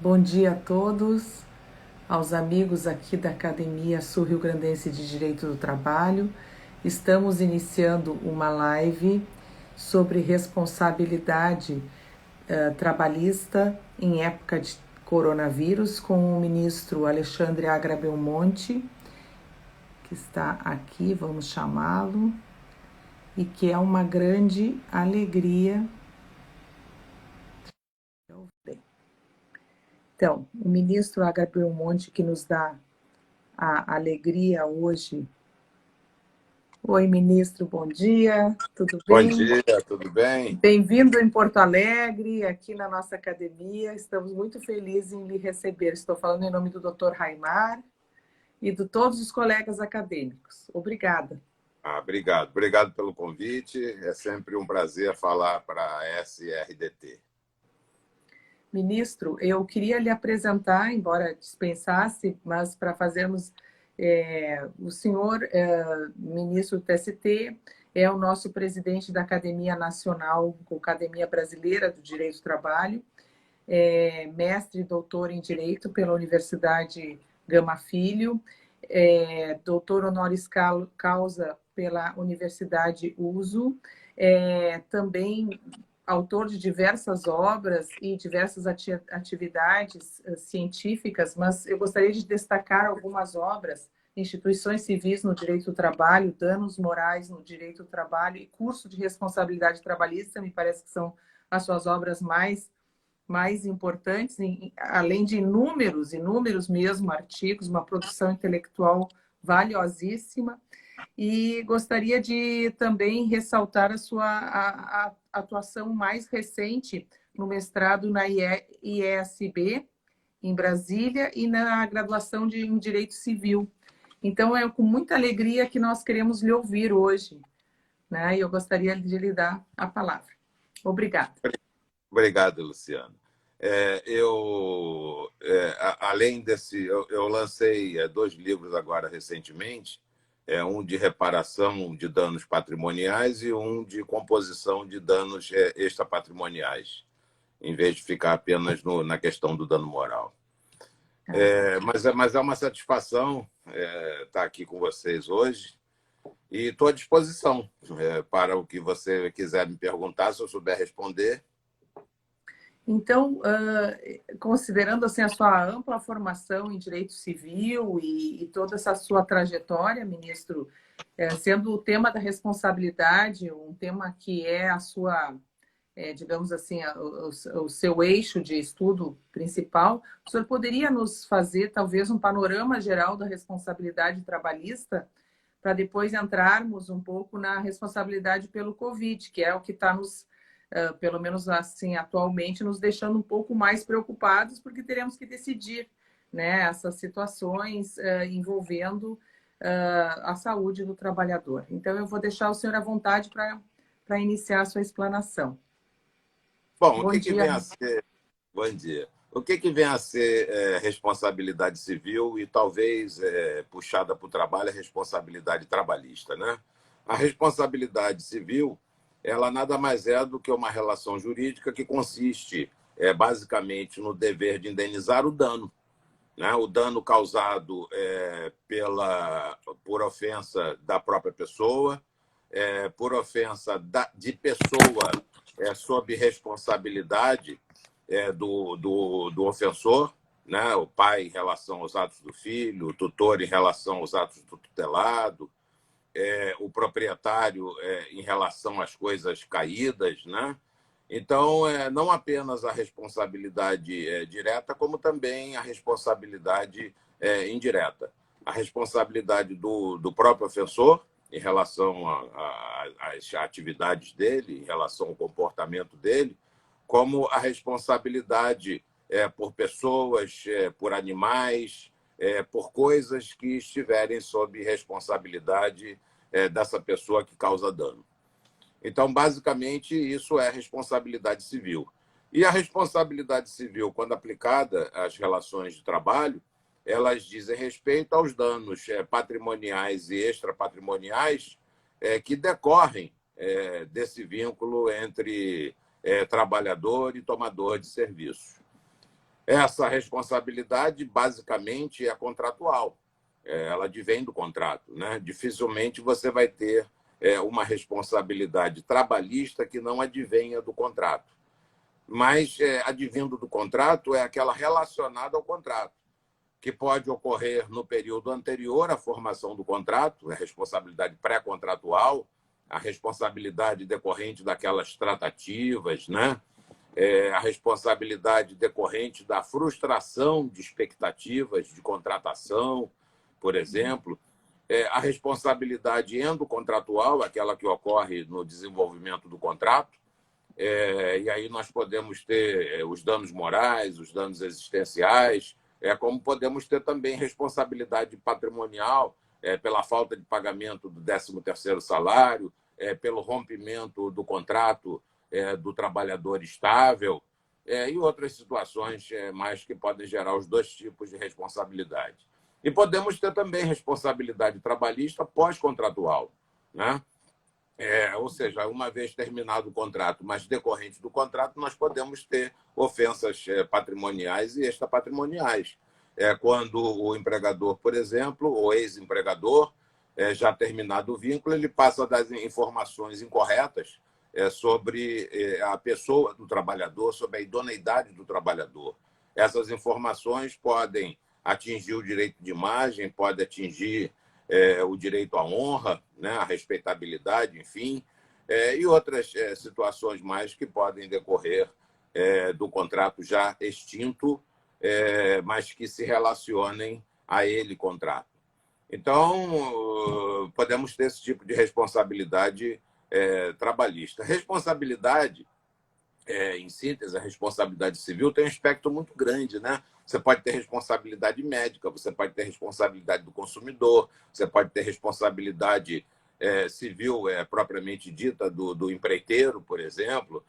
Bom dia a todos, aos amigos aqui da Academia Sul-Rio-Grandense de Direito do Trabalho. Estamos iniciando uma live sobre responsabilidade trabalhista em época de coronavírus com o ministro Alexandre Agra Belmonte, que está aqui, vamos chamá-lo, e que é uma grande alegria. Então, o ministro Agra Belmonte, que nos dá a alegria hoje. Oi, ministro, bom dia, tudo Bom bem? dia, tudo bem? Bem-vindo em Porto Alegre, aqui na nossa academia. Estamos muito felizes em lhe receber. Estou falando em nome do Dr. Raimar e de todos os colegas acadêmicos. Obrigada. Obrigado. Obrigado pelo convite. É sempre um prazer falar para a SRDT. Ministro, eu queria lhe apresentar, embora dispensasse, mas para fazermos... o senhor, ministro do TST, é o nosso presidente da Academia Nacional, Academia Brasileira do Direito do Trabalho, mestre e doutor em Direito pela Universidade Gama Filho, doutor honoris causa pela Universidade USO, também autor de diversas obras e diversas atividades científicas, mas eu gostaria de destacar algumas obras: Instituições Civis no Direito do Trabalho, Danos Morais no Direito do Trabalho e Curso de Responsabilidade Trabalhista. Me parece que são as suas obras mais importantes, além de inúmeros mesmo artigos, uma produção intelectual valiosíssima. E gostaria de também ressaltar a sua atuação mais recente no mestrado na IESB, em Brasília, e na graduação em Direito Civil. Então, é com muita alegria que nós queremos lhe ouvir hoje, né? E eu gostaria de lhe dar a palavra. Obrigada. Obrigado, Luciano. Além desse, eu lancei 2 livros agora recentemente, um de reparação de danos patrimoniais e um de composição de danos extrapatrimoniais, em vez de ficar apenas na questão do dano moral. Mas é uma satisfação estar aqui com vocês hoje e estou à disposição para o que você quiser me perguntar, se eu souber responder. Então, considerando assim a sua ampla formação em direito civil e toda essa sua trajetória, ministro, sendo o tema da responsabilidade um tema que é a sua, digamos assim, o seu eixo de estudo principal, o senhor poderia nos fazer talvez um panorama geral da responsabilidade trabalhista para depois entrarmos um pouco na responsabilidade pelo Covid, que é o que está nos pelo menos assim atualmente, nos deixando um pouco mais preocupados, porque teremos que decidir, né, essas situações envolvendo a saúde do trabalhador. Então, eu vou deixar o senhor à vontade para iniciar a sua explanação. Bom, Bom dia. Bom dia. O que vem a ser responsabilidade civil e talvez puxada para o trabalho a responsabilidade trabalhista, né? A responsabilidade civil, ela nada mais é do que uma relação jurídica que consiste basicamente no dever de indenizar o dano, né? O dano causado por ofensa da própria pessoa, por ofensa de pessoa sob responsabilidade do ofensor, né? O pai em relação aos atos do filho, o tutor em relação aos atos do tutelado, o proprietário em relação às coisas caídas, né? Então, não apenas a responsabilidade direta, como também a responsabilidade indireta. A responsabilidade do próprio ofensor em relação às atividades dele, em relação ao comportamento dele, como a responsabilidade por pessoas, por animais, por coisas que estiverem sob responsabilidade dessa pessoa que causa dano. Então, basicamente, isso é responsabilidade civil. E a responsabilidade civil, quando aplicada às relações de trabalho, elas dizem respeito aos danos patrimoniais e extrapatrimoniais que decorrem desse vínculo entre trabalhador e tomador de serviço. Essa responsabilidade, basicamente, é contratual. Ela advém do contrato, né? Dificilmente você vai ter uma responsabilidade trabalhista que não advenha do contrato. Mas, advindo do contrato, é aquela relacionada ao contrato, que pode ocorrer no período anterior à formação do contrato, a responsabilidade pré-contratual, a responsabilidade decorrente daquelas tratativas, né? A responsabilidade decorrente da frustração de expectativas de contratação, por exemplo, a responsabilidade endocontratual, aquela que ocorre no desenvolvimento do contrato, e aí nós podemos ter os danos morais, os danos existenciais, como podemos ter também responsabilidade patrimonial pela falta de pagamento do 13º salário, pelo rompimento do contrato do trabalhador estável, e outras situações mais que podem gerar os dois tipos de responsabilidade. E podemos ter também responsabilidade trabalhista pós-contratual, né? Ou seja, uma vez terminado o contrato, mas decorrente do contrato, nós podemos ter ofensas patrimoniais e extrapatrimoniais. Quando o empregador, por exemplo, ou ex-empregador, já terminado o vínculo, ele passa a dar informações incorretas sobre a pessoa do trabalhador, sobre a idoneidade do trabalhador. Essas informações podem atingir o direito de imagem, pode atingir o direito à honra, né, a respeitabilidade, enfim, e outras situações mais que podem decorrer do contrato já extinto, mas que se relacionem a ele, contrato. Então, podemos ter esse tipo de responsabilidade trabalhista. Responsabilidade, em síntese, a responsabilidade civil tem um espectro muito grande, né? Você pode ter responsabilidade médica, você pode ter responsabilidade do consumidor, você pode ter responsabilidade civil propriamente dita do empreiteiro, por exemplo,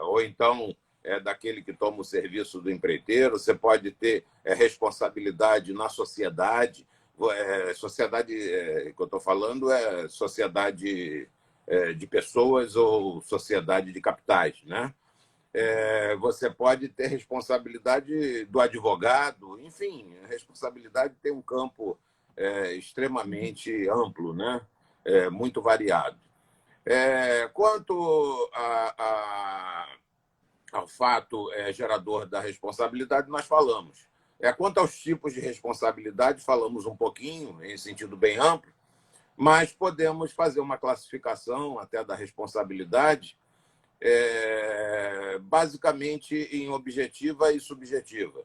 ou então daquele que toma o serviço do empreiteiro, você pode ter responsabilidade na sociedade. Sociedade que eu estou falando é sociedade de pessoas ou sociedade de capitais, né? Você pode ter responsabilidade do advogado, enfim, a responsabilidade tem um campo extremamente amplo, né? Muito variado. Quanto ao fato gerador da responsabilidade, nós falamos. Quanto aos tipos de responsabilidade, falamos um pouquinho, em sentido bem amplo, mas podemos fazer uma classificação até da responsabilidade, basicamente em objetiva e subjetiva.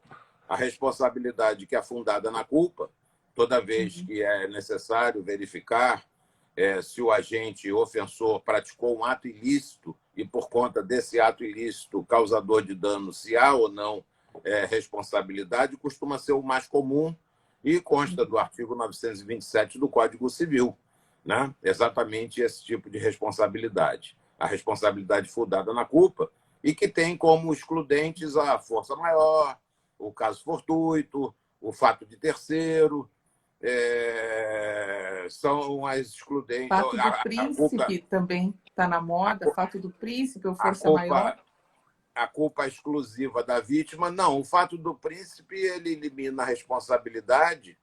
A responsabilidade que é fundada na culpa, toda vez que é necessário verificar se o agente ofensor praticou um ato ilícito e, por conta desse ato ilícito causador de dano, se há ou não responsabilidade, costuma ser o mais comum e consta do artigo 927 do Código Civil, né? Exatamente esse tipo de responsabilidade. A responsabilidade fundada na culpa e que tem como excludentes a força maior, o caso fortuito, o fato de terceiro, são as excludentes. Fato do príncipe também está na moda, fato do príncipe ou força maior? A culpa exclusiva da vítima, não. O fato do príncipe ele elimina a responsabilidade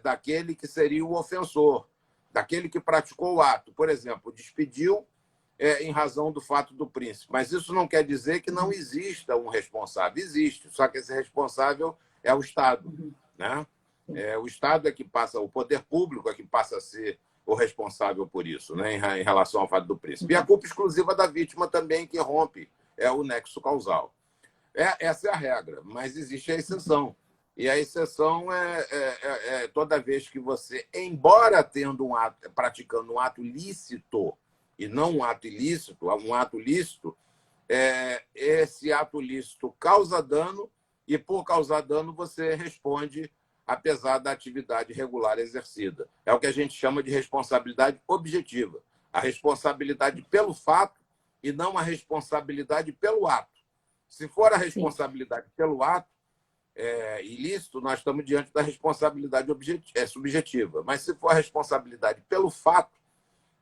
daquele que seria o ofensor, daquele que praticou o ato. Por exemplo, despediu em razão do fato do príncipe. Mas isso não quer dizer que não exista um responsável. Existe, só que esse responsável é o Estado, né? O Estado é que passa, o poder público é que passa a ser o responsável por isso, né, em relação ao fato do príncipe. E a culpa exclusiva da vítima também, que rompe o nexo causal. Essa é a regra, mas existe a exceção. E a exceção toda vez que você, embora tendo praticando um ato lícito e não um ato ilícito, um ato lícito, esse ato lícito causa dano e, por causar dano, você responde apesar da atividade regular exercida. É o que a gente chama de responsabilidade objetiva. A responsabilidade pelo fato e não a responsabilidade pelo ato. Se for a responsabilidade pelo ato ilícito, nós estamos diante da responsabilidade subjetiva. Mas se for a responsabilidade pelo fato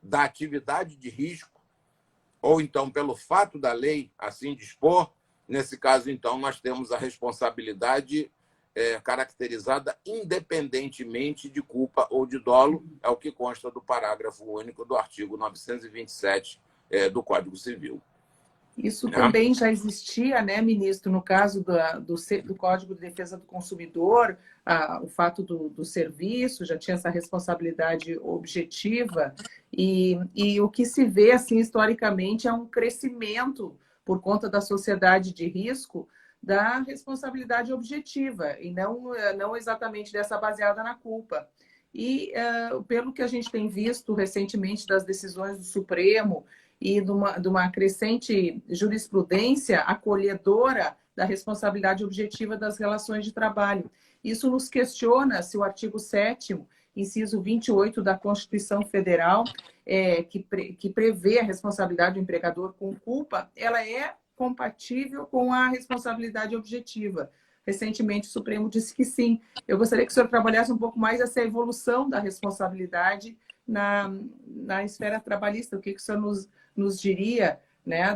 da atividade de risco, ou então pelo fato da lei assim dispor, Nesse caso, então, nós temos a responsabilidade caracterizada independentemente de culpa ou de dolo, é o que consta do parágrafo único do artigo 927 do Código Civil. Isso também já existia, né, ministro, no caso do Código de Defesa do Consumidor, o fato do serviço, já tinha essa responsabilidade objetiva, e o que se vê, assim, historicamente, é um crescimento, por conta da sociedade de risco, da responsabilidade objetiva, e não exatamente dessa baseada na culpa. E, pelo que a gente tem visto recentemente das decisões do Supremo, e de uma crescente jurisprudência acolhedora da responsabilidade objetiva das relações de trabalho. Isso nos questiona se o artigo 7º, inciso 28 da Constituição Federal, que prevê a responsabilidade do empregador com culpa, ela é compatível com a responsabilidade objetiva. Recentemente, o Supremo disse que sim. Eu gostaria que o senhor trabalhasse um pouco mais essa evolução da responsabilidade na esfera trabalhista. O que o senhor nos diria, né,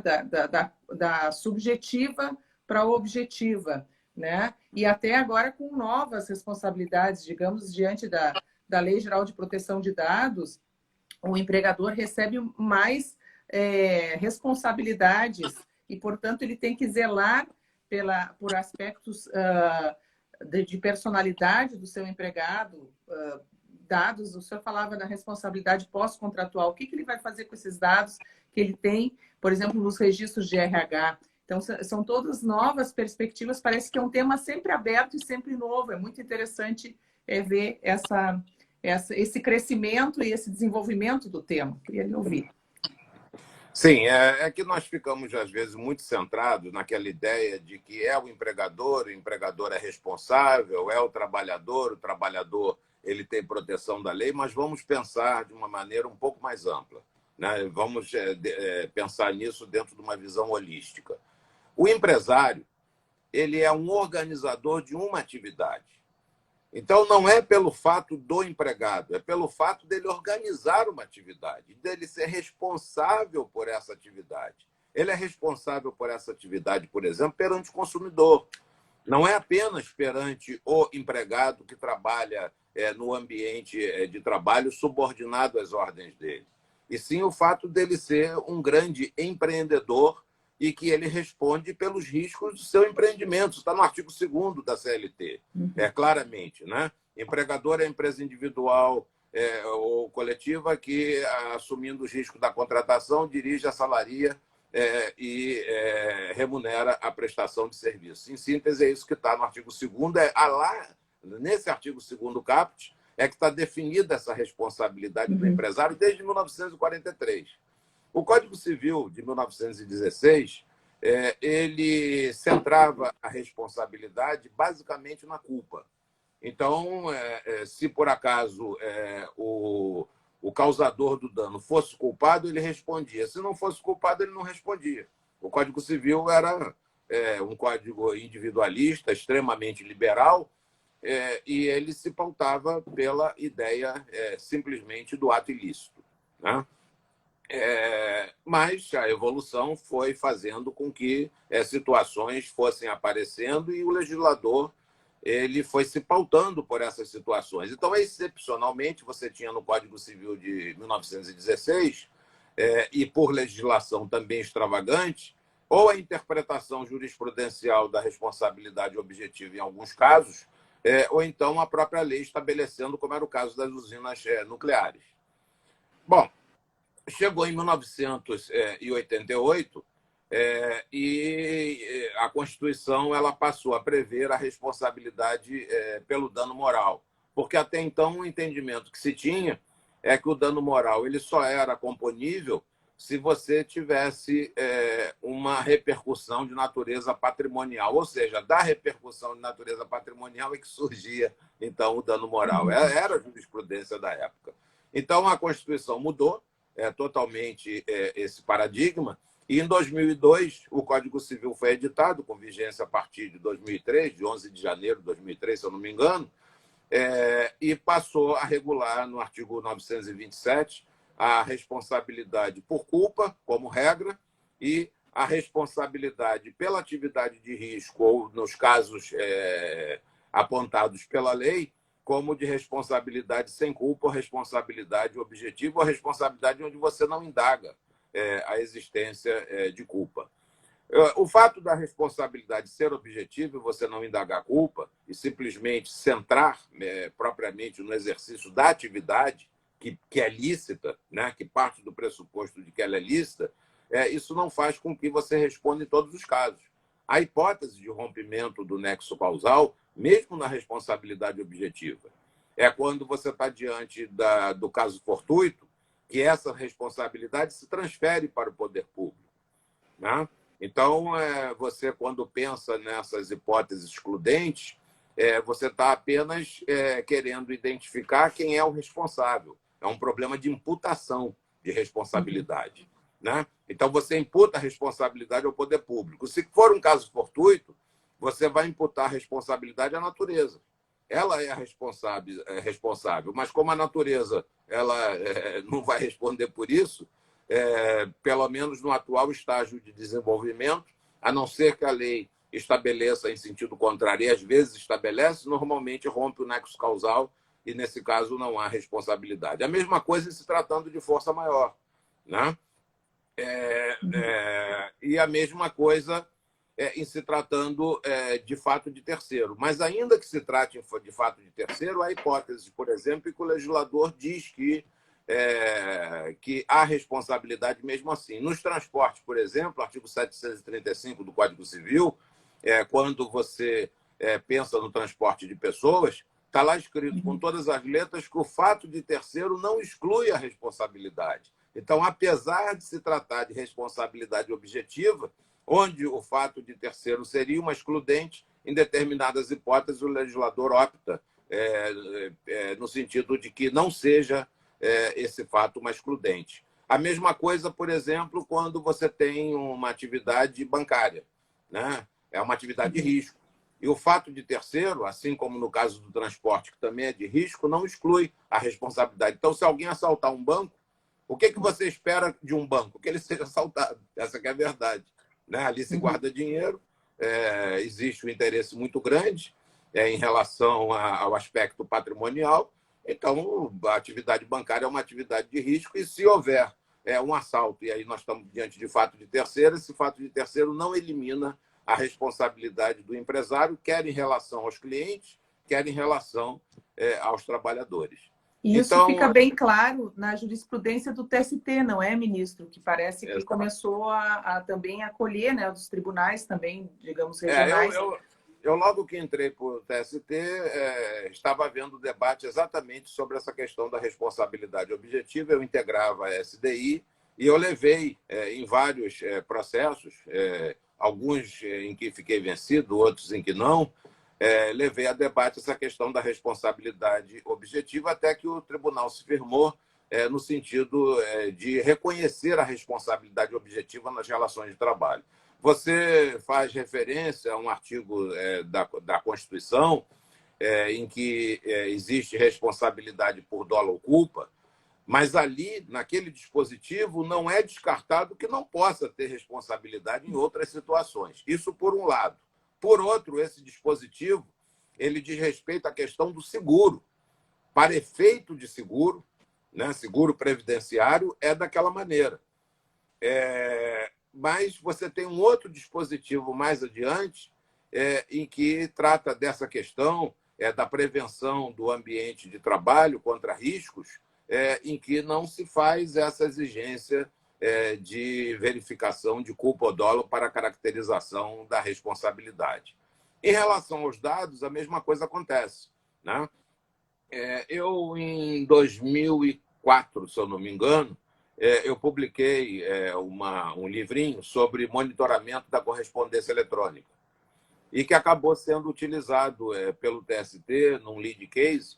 da subjetiva para a objetiva, né? E até agora com novas responsabilidades, digamos, diante da Lei Geral de Proteção de Dados, o empregador recebe mais responsabilidades e, portanto, ele tem que zelar por aspectos de personalidade do seu empregado, dados. O senhor falava da responsabilidade pós-contratual. O que ele vai fazer com esses dados que ele tem, por exemplo, nos registros de RH? Então, são todas novas perspectivas. Parece que é um tema sempre aberto e sempre novo. É muito interessante ver esse crescimento e esse desenvolvimento do tema. Queria lhe ouvir. Sim, é que nós ficamos, às vezes, muito centrados naquela ideia de que é o empregador é responsável, é o trabalhador ele tem proteção da lei, mas vamos pensar de uma maneira um pouco mais ampla, né? Vamos pensar nisso dentro de uma visão holística. O empresário, ele é um organizador de uma atividade. Então, não é pelo fato do empregado, é pelo fato dele organizar uma atividade, dele ser responsável por essa atividade. Ele é responsável por essa atividade, por exemplo, perante o consumidor. Não é apenas perante o empregado que trabalha no ambiente de trabalho subordinado às ordens dele, e sim o fato dele ser um grande empreendedor e que ele responde pelos riscos do seu empreendimento. Está no artigo 2º da CLT, claramente, né? Empregador é empresa individual ou coletiva que, assumindo os riscos da contratação, dirige, assalaria e remunera a prestação de serviço. Em síntese, é isso que está no artigo 2º. Nesse artigo 2º caput, é que está definida essa responsabilidade do empresário desde 1943. O Código Civil de 1916, ele centrava a responsabilidade basicamente na culpa. Então, se por acaso o causador do dano fosse culpado, ele respondia. Se não fosse culpado, ele não respondia. O Código Civil era um código individualista, extremamente liberal, e ele se pautava pela ideia simplesmente do ato ilícito, né? Mas a evolução foi fazendo com que situações fossem aparecendo e o legislador ele foi se pautando por essas situações. Então, excepcionalmente, você tinha no Código Civil de 1916, e por legislação também extravagante, ou a interpretação jurisprudencial da responsabilidade objetiva em alguns casos, ou então a própria lei estabelecendo, como era o caso das usinas nucleares. Bom, chegou em 1988 e a Constituição ela passou a prever a responsabilidade pelo dano moral, porque até então o entendimento que se tinha é que o dano moral ele só era componível se você tivesse uma repercussão de natureza patrimonial, ou seja, da repercussão de natureza patrimonial é que surgia então o dano moral. Era a jurisprudência da época. Então a Constituição mudou totalmente esse paradigma. E, em 2002, o Código Civil foi editado, com vigência a partir de 2003, de 11 de janeiro de 2003, se eu não me engano, e passou a regular, no artigo 927, a responsabilidade por culpa, como regra, e a responsabilidade pela atividade de risco, ou nos casos apontados pela lei, como de responsabilidade sem culpa, ou responsabilidade objetiva, ou responsabilidade onde você não indaga a existência de culpa. O fato da responsabilidade ser objetiva e você não indagar a culpa e simplesmente centrar propriamente no exercício da atividade que é lícita, né, que parte do pressuposto de que ela é lícita, isso não faz com que você responda em todos os casos. A hipótese de rompimento do nexo causal, mesmo na responsabilidade objetiva, é quando você está diante do caso fortuito, que essa responsabilidade se transfere para o poder público, né? Então, você, quando pensa nessas hipóteses excludentes, você está apenas querendo identificar quem é o responsável. É um problema de imputação de responsabilidade, né? Então, você imputa a responsabilidade ao poder público. Se for um caso fortuito, você vai imputar a responsabilidade à natureza. Ela é a responsável, mas como a natureza ela não vai responder por isso, pelo menos no atual estágio de desenvolvimento, a não ser que a lei estabeleça em sentido contrário, e às vezes estabelece, normalmente rompe o nexo causal e, nesse caso, não há responsabilidade. A mesma coisa em se tratando de força maior, né? E a mesma coisa em se tratando de fato de terceiro. Mas, ainda que se trate de fato de terceiro, há hipóteses, por exemplo, que o legislador diz que há responsabilidade mesmo assim. Nos transportes, por exemplo, artigo 735 do Código Civil, quando você pensa no transporte de pessoas, está lá escrito com todas as letras que o fato de terceiro não exclui a responsabilidade. Então, apesar de se tratar de responsabilidade objetiva, onde o fato de terceiro seria uma excludente, em determinadas hipóteses, o legislador opta no sentido de que não seja esse fato uma excludente. A mesma coisa, por exemplo, quando você tem uma atividade bancária, né? É uma atividade de risco. E o fato de terceiro, assim como no caso do transporte, que também é de risco, não exclui a responsabilidade. Então, se alguém assaltar um banco, o que você espera de um banco? Que ele seja assaltado. Essa que é a verdade, né? Ali se guarda dinheiro, existe um interesse muito grande em relação ao aspecto patrimonial. Então, a atividade bancária é uma atividade de risco e, se houver um assalto, e aí nós estamos diante de fato de terceiro, esse fato de terceiro não elimina a responsabilidade do empresário, quer em relação aos clientes, quer em relação aos trabalhadores. E isso então, fica bem claro na jurisprudência do TST, não é, ministro? Que parece que começou a também acolher, né, dos tribunais também, digamos, regionais. Eu logo que entrei para o TST, estava havendo debate exatamente sobre essa questão da responsabilidade objetiva. Eu integrava a SDI e eu levei em vários processos, alguns em que fiquei vencido, outros em que não, levei a debate essa questão da responsabilidade objetiva, até que o tribunal se firmou no sentido de reconhecer a responsabilidade objetiva nas relações de trabalho. Você faz referência a um artigo da Constituição em que existe responsabilidade por dolo ou culpa, mas ali, naquele dispositivo, não é descartado que não possa ter responsabilidade em outras situações. Isso por um lado. Por outro, esse dispositivo ele diz respeito à questão do seguro. Para efeito de seguro, né, seguro previdenciário, é daquela maneira. Mas você tem um outro dispositivo mais adiante em que trata dessa questão da prevenção do ambiente de trabalho contra riscos, em que não se faz essa exigência de verificação de culpa ou dolo para a caracterização da responsabilidade. Em relação aos dados, a mesma coisa acontece, né? Eu, em 2004, se eu não me engano, eu publiquei um livrinho sobre monitoramento da correspondência eletrônica e que acabou sendo utilizado pelo TST num lead case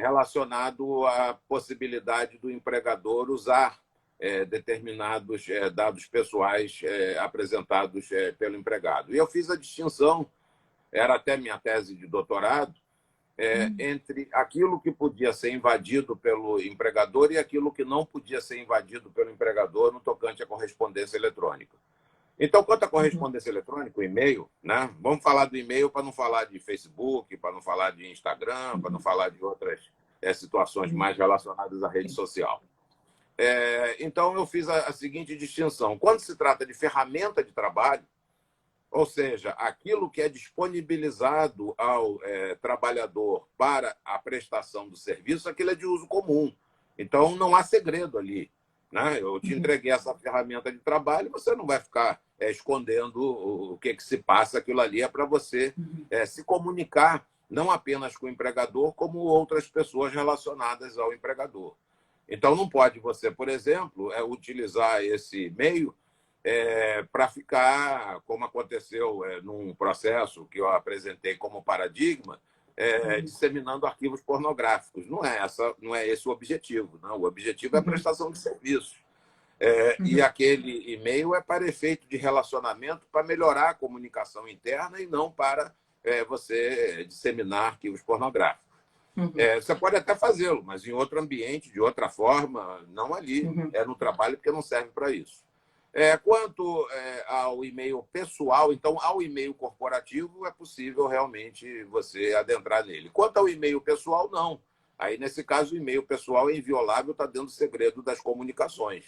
relacionado à possibilidade do empregador usar determinados dados pessoais apresentados pelo empregado. E eu fiz a distinção, era até minha tese de doutorado, entre aquilo que podia ser invadido pelo empregador e aquilo que não podia ser invadido pelo empregador no tocante à correspondência eletrônica. Então, quanto à correspondência eletrônica, o e-mail, né? Vamos falar do e-mail para não falar de Facebook, para não falar de Instagram, para não falar de outras situações mais relacionadas à rede social. Então, eu fiz a seguinte distinção. Quando se trata de ferramenta de trabalho, ou seja, aquilo que é disponibilizado ao trabalhador para a prestação do serviço, aquilo é de uso comum. Então, não há segredo ali, né? Eu te entreguei essa ferramenta de trabalho, você não vai ficar escondendo o que se passa. Aquilo ali é para você se comunicar, não apenas com o empregador, como outras pessoas relacionadas ao empregador. Então, não pode você, por exemplo, utilizar esse meio para ficar, como aconteceu num processo que eu apresentei como paradigma, disseminando arquivos pornográficos. Não é esse o objetivo. Não. O objetivo é a prestação de serviços. E aquele e-mail é para efeito de relacionamento, para melhorar a comunicação interna e não para você disseminar arquivos pornográficos. Você pode até fazê-lo, mas em outro ambiente, de outra forma, não ali. No trabalho, porque não serve para isso. Quanto ao e-mail pessoal, então, ao e-mail corporativo, é possível realmente você adentrar nele. Quanto ao e-mail pessoal, não. Aí, nesse caso, o e-mail pessoal é inviolável, está dentro do segredo das comunicações,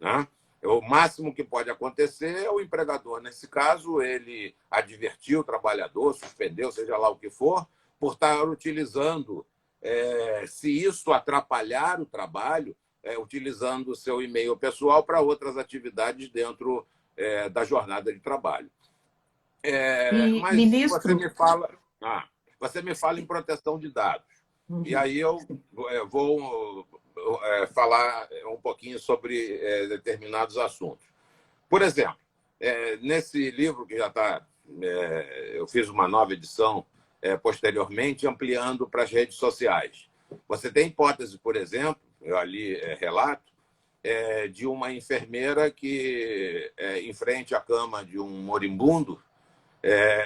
né? O máximo que pode acontecer é o empregador, nesse caso, ele advertiu o trabalhador, suspendeu, seja lá o que for, por estar utilizando, se isso atrapalhar o trabalho, utilizando o seu e-mail pessoal para outras atividades dentro da jornada de trabalho. Mas ministro... você me fala em proteção de dados. E aí eu vou falar um pouquinho sobre determinados assuntos. Por exemplo, nesse livro que já está... eu fiz uma nova edição posteriormente, ampliando para as redes sociais. Você tem hipótese, por exemplo, eu ali relato, de uma enfermeira que, em frente à cama de um moribundo,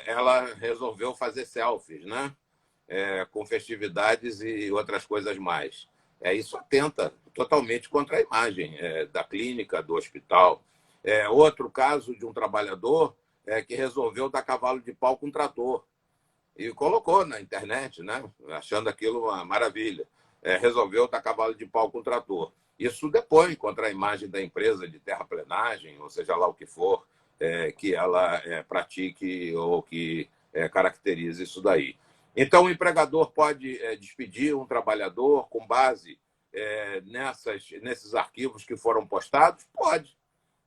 ela resolveu fazer selfies, né? Com festividades e outras coisas mais. Isso atenta totalmente contra a imagem da clínica, do hospital. Outro caso de um trabalhador que resolveu dar cavalo de pau com um trator e colocou na internet, né? Achando aquilo uma maravilha. Resolveu dar cavalo de pau com o trator. Isso depõe contra a imagem da empresa de terraplenagem, ou seja lá o que for, que ela pratique ou que caracterize isso daí. Então, o empregador pode despedir um trabalhador com base nesses arquivos que foram postados? Pode.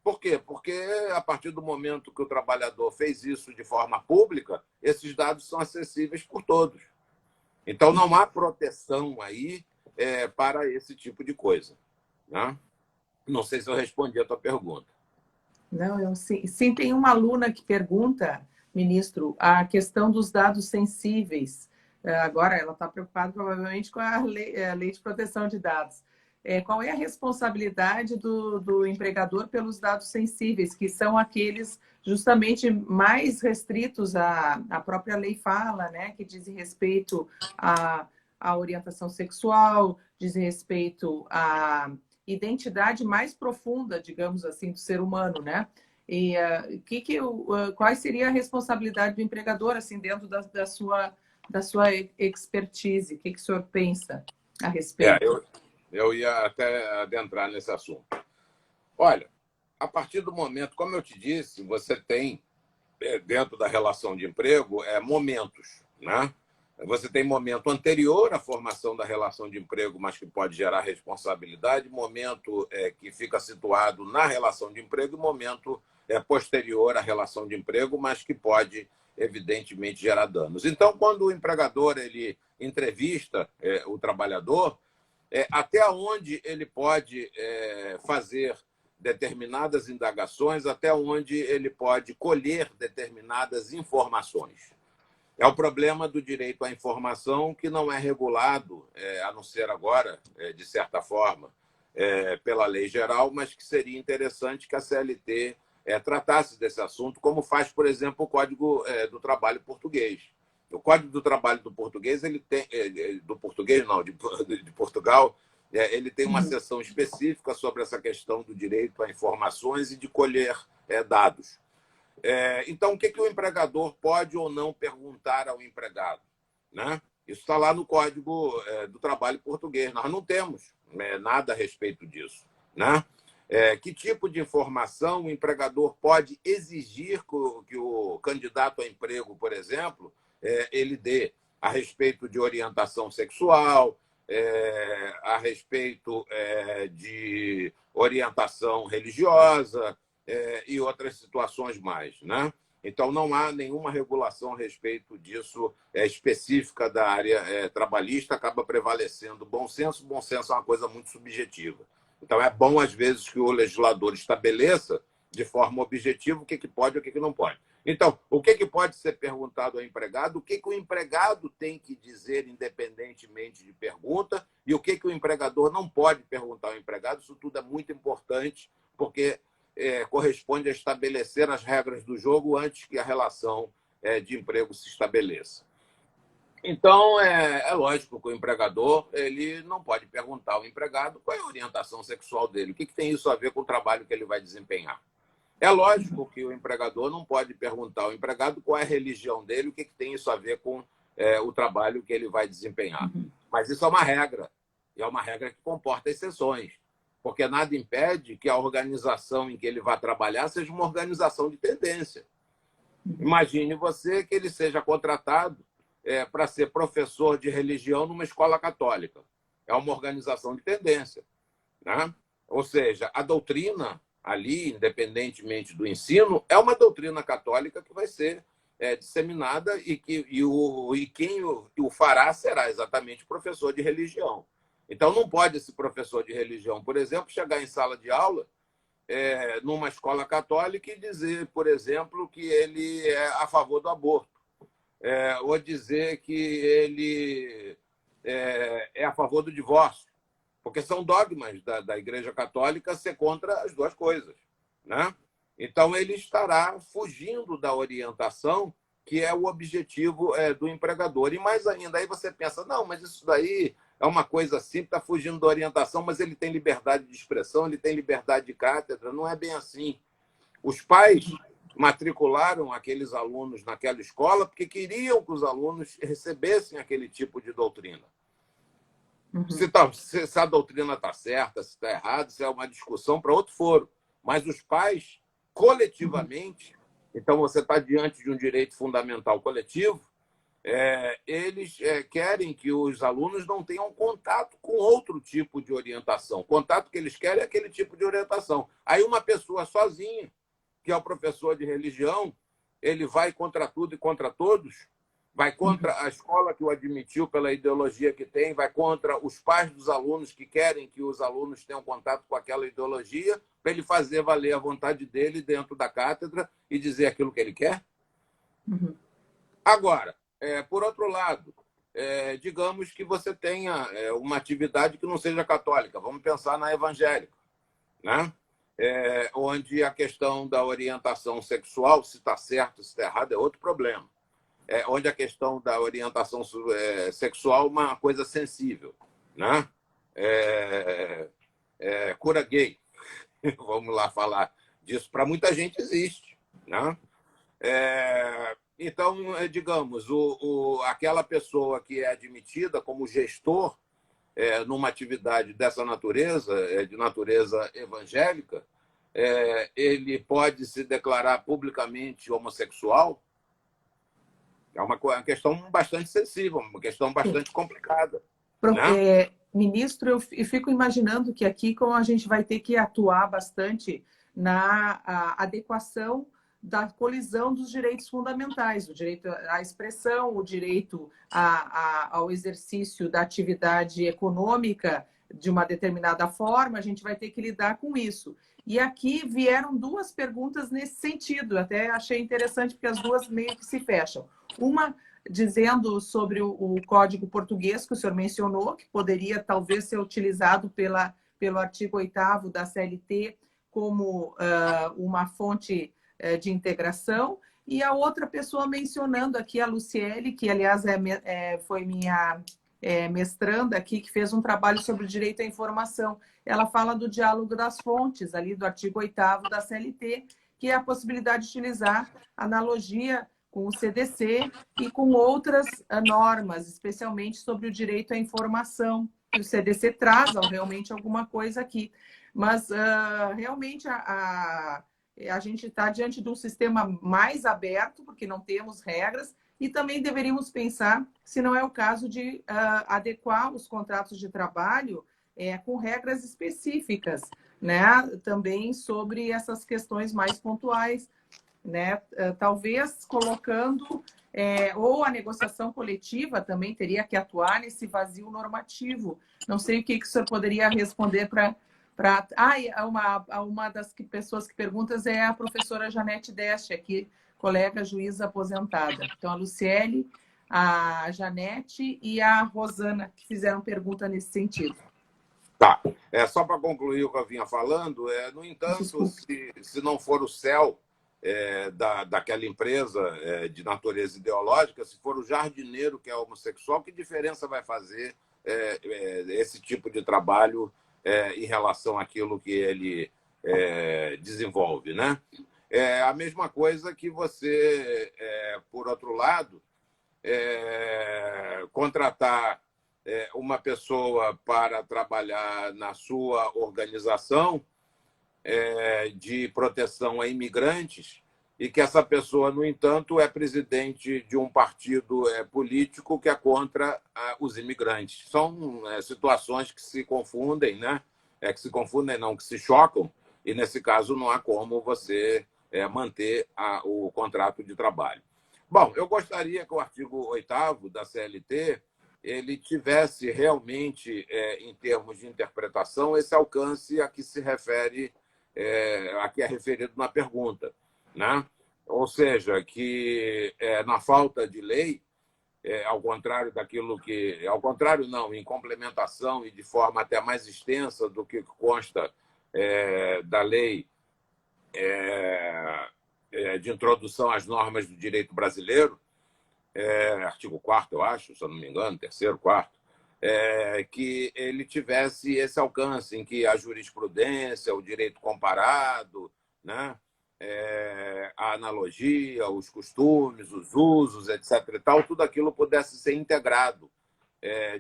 Por quê? Porque a partir do momento que o trabalhador fez isso de forma pública, esses dados são acessíveis por todos. Então, não há proteção aí para esse tipo de coisa, né? Não sei se eu respondi a tua pergunta. Não, eu sim, tem uma aluna que pergunta, ministro, a questão dos dados sensíveis. Agora, ela está preocupada provavelmente com a lei de proteção de dados. Qual é a responsabilidade do empregador pelos dados sensíveis, que são aqueles justamente mais restritos à própria lei fala, né? Que dizem respeito à orientação sexual, dizem respeito à identidade mais profunda, digamos assim, do ser humano, né? E qual seria a responsabilidade do empregador, assim, dentro da sua expertise? O que o senhor pensa a respeito? Eu ia até adentrar nesse assunto. Olha, a partir do momento, como eu te disse, você tem, dentro da relação de emprego, momentos, né? Você tem momento anterior à formação da relação de emprego, mas que pode gerar responsabilidade, momento que fica situado na relação de emprego e momento posterior à relação de emprego, mas que pode, evidentemente, gerar danos. Então, quando o empregador ele entrevista o trabalhador, até onde ele pode fazer determinadas indagações, até onde ele pode colher determinadas informações. É o problema do direito à informação que não é regulado, a não ser agora, de certa forma, pela lei geral, mas que seria interessante que a CLT tratasse desse assunto, como faz, por exemplo, o Código do Trabalho português. O Código do Trabalho do português, ele tem, do português não, de Portugal, ele tem uma seção específica sobre essa questão do direito a informações e de colher dados. Então, o que o empregador pode ou não perguntar ao empregado, né? Isso está lá no Código do Trabalho português. Nós não temos nada a respeito disso, né? Que tipo de informação o empregador pode exigir que o candidato a emprego, por exemplo, ele dê a respeito de orientação sexual, a respeito de orientação religiosa e outras situações mais, né? Então, não há nenhuma regulação a respeito disso específica da área trabalhista, acaba prevalecendo o bom senso. O bom senso é uma coisa muito subjetiva. Então, é bom, às vezes, que o legislador estabeleça de forma objetiva o que pode e o que não pode. Então, o que pode ser perguntado ao empregado, o que o empregado tem que dizer independentemente de pergunta e o que o empregador não pode perguntar ao empregado. Isso tudo é muito importante, porque corresponde a estabelecer as regras do jogo antes que a relação de emprego se estabeleça. Então, é lógico que o empregador ele não pode perguntar ao empregado qual é a orientação sexual dele, o que tem isso a ver com o trabalho que ele vai desempenhar. É lógico que o empregador não pode perguntar ao empregado qual é a religião dele, o que tem isso a ver com o trabalho que ele vai desempenhar. Mas isso é uma regra, e é uma regra que comporta exceções, porque nada impede que a organização em que ele vai trabalhar seja uma organização de tendência. Imagine você que ele seja contratado para ser professor de religião numa escola católica. É uma organização de tendência, né? Ou seja, a doutrina ali, independentemente do ensino, é uma doutrina católica que vai ser disseminada e quem o fará será exatamente professor de religião. Então, não pode esse professor de religião, por exemplo, chegar em sala de aula numa escola católica e dizer, por exemplo, que ele é a favor do aborto, ou dizer que ele é a favor do divórcio, porque são dogmas da Igreja Católica ser contra as duas coisas, né? Então, ele estará fugindo da orientação que é o objetivo do empregador. E mais ainda, aí você pensa, não, mas isso daí é uma coisa assim, está fugindo da orientação, mas ele tem liberdade de expressão, ele tem liberdade de cátedra. Não é bem assim. Os pais matricularam aqueles alunos naquela escola porque queriam que os alunos recebessem aquele tipo de doutrina. Se a doutrina está certa, se está errada, isso é uma discussão para outro foro. Mas os pais, coletivamente, então você está diante de um direito fundamental coletivo, eles querem que os alunos não tenham contato com outro tipo de orientação. O contato que eles querem é aquele tipo de orientação. Aí uma pessoa sozinha, que é o professor de religião, ele vai contra tudo e contra todos, vai contra a escola que o admitiu pela ideologia que tem, vai contra os pais dos alunos que querem que os alunos tenham contato com aquela ideologia, para ele fazer valer a vontade dele dentro da cátedra e dizer aquilo que ele quer. Agora, por outro lado, digamos que você tenha uma atividade que não seja católica, vamos pensar na evangélica, né? Onde a questão da orientação sexual, se está certo, se está errado, é outro problema. Onde a questão da orientação sexual é uma coisa sensível, né? Cura gay, vamos lá falar disso, para muita gente existe, né? Então, digamos, aquela pessoa que é admitida como gestor numa atividade dessa natureza, de natureza evangélica, ele pode se declarar publicamente homossexual. É uma questão bastante sensível, uma questão bastante complicada. Né? Ministro, eu fico imaginando que aqui como a gente vai ter que atuar bastante na adequação da colisão dos direitos fundamentais, o direito à expressão, o direito ao exercício da atividade econômica de uma determinada forma, a gente vai ter que lidar com isso. E aqui vieram duas perguntas nesse sentido, até achei interessante, porque as duas meio que se fecham. Uma dizendo sobre o Código Português, que o senhor mencionou, que poderia talvez ser utilizado pelo artigo 8º da CLT como uma fonte de integração, E a outra pessoa mencionando aqui, a Luciele, que aliás foi minha mestranda aqui, que fez um trabalho sobre o direito à informação. Ela fala do diálogo das fontes, ali do artigo 8º da CLT, que é a possibilidade de utilizar analogia com o CDC e com outras normas, especialmente sobre o direito à informação, que o CDC traz realmente alguma coisa aqui. Mas, realmente, a gente está diante de um sistema mais aberto, porque não temos regras, e também deveríamos pensar se não é o caso de adequar os contratos de trabalho com regras específicas, né? Também sobre essas questões mais pontuais, né? Talvez colocando, ou a negociação coletiva também teria que atuar nesse vazio normativo. Não sei o que o senhor poderia responder para... uma das pessoas que pergunta é a professora Janete Deste, aqui, colega juíza aposentada. Então, a Luciele, a Janete e a Rosana, que fizeram pergunta nesse sentido. Tá. Só para concluir o que eu vinha falando, no entanto, se não for o céu daquela empresa de natureza ideológica, se for o jardineiro que é homossexual, que diferença vai fazer esse tipo de trabalho em relação àquilo que ele desenvolve, né? É a mesma coisa que você, por outro lado, contratar uma pessoa para trabalhar na sua organização de proteção a imigrantes e que essa pessoa, no entanto, é presidente de um partido político que é contra os imigrantes. São situações que se confundem, né? Que se confundem, não, que se chocam, e nesse caso não há como você manter o contrato de trabalho. Bom, eu gostaria que o artigo 8º da CLT ele tivesse realmente, em termos de interpretação, esse alcance a que se refere, a que é referido na pergunta, né? Ou seja, que na falta de lei, ao contrário daquilo que... Ao contrário, não, em complementação e de forma até mais extensa do que consta da lei de introdução às normas do direito brasileiro, artigo 4º, eu acho, se eu não me engano, 3º, 4º, que ele tivesse esse alcance em que a jurisprudência, o direito comparado, né, a analogia, os costumes, os usos, etc. e tal, tudo aquilo pudesse ser integrado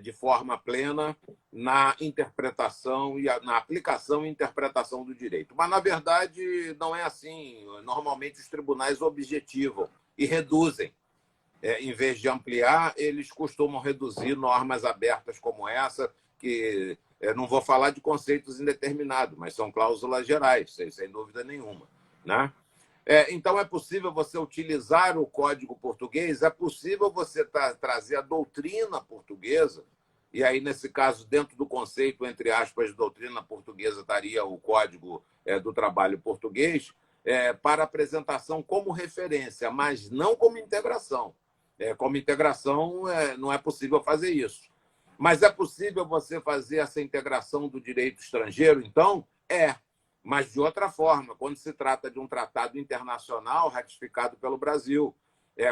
de forma plena na interpretação e na aplicação e interpretação do direito. Mas, na verdade, não é assim. Normalmente, os tribunais objetivam e reduzem. Em vez de ampliar, eles costumam reduzir normas abertas como essa, que não vou falar de conceitos indeterminados, mas são cláusulas gerais, sem dúvida nenhuma, né? Então, é possível você utilizar o Código Português, é possível você trazer a doutrina portuguesa, e aí, nesse caso, dentro do conceito, entre aspas, de doutrina portuguesa, estaria o Código do Trabalho Português, para apresentação como referência, mas não como integração. Como integração, não é possível fazer isso. Mas é possível você fazer essa integração do direito estrangeiro, então? Mas de outra forma, quando se trata de um tratado internacional ratificado pelo Brasil,